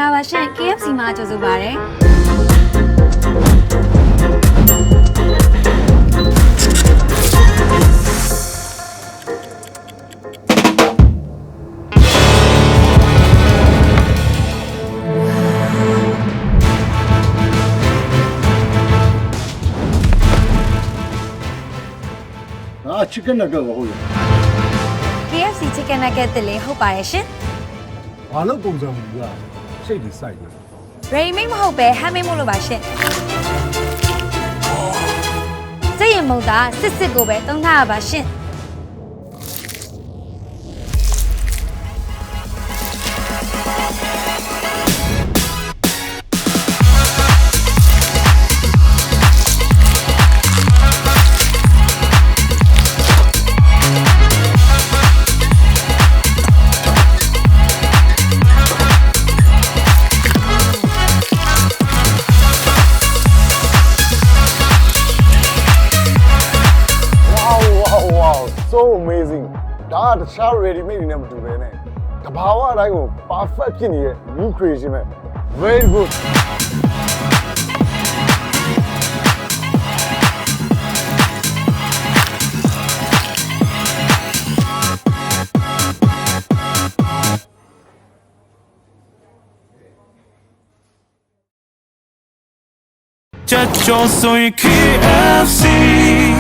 လာပါရှင် KFC မှာကြိုဆိုပါရစေchicken nugget ကိုဟုတ်ရဲ့ KFC chicken nugget တလေးဟုတ်ပါရဲ့ရှင် ဘာလို့ပုံစံမျိုးကစိတ်တွေစိုက်တယ် Rayming မဟုတ်ပဲ Hamming မို့လို့ပါရှင်စိတ်ရင်မုံတာစစ်ကိုပဲသုံးထားရပါရှင်So amazing ဒါကတခြား ready made တွေနဲ့မတူဘဲနဲ့တဘာဝအတိုင်းကို perfect ဖြစ်နေတဲ့ new creation ပဲ very good Just so you KFC